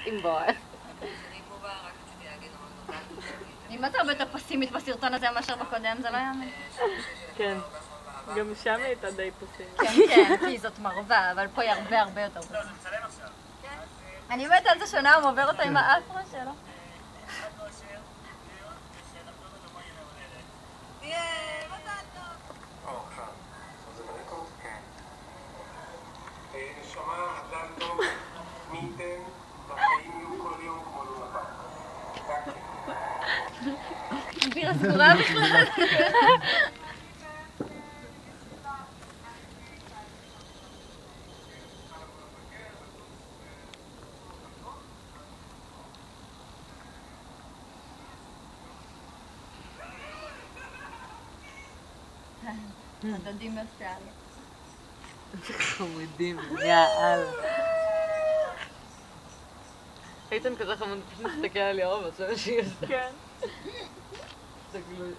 עם בועז. אני פה באה, רק רציתי להגיד אם את הרבה יותר פסימית בסרטון הזה מאשר בקודם, זה לא יאמן. כן. גם שם היא הייתה די פסימית. כן, כן, כי זאת מרווה, אבל פה היא הרבה יותר פסימית. זה מצלם עכשיו. אני באמת על זה שונה, הוא עובר אותה עם האפרו שלו. נשמה, אדם טוב, מי ייתן, והחיים יהיו כל יום כמו לונה פארק. בירה סגורה בכלל. הדודים באוסטרליה. חמודים, יאללה. איתן כזה חמוד, פשוט מסתכל על ירום, ועושה מה שהיא עושה. כן. זה גלוי.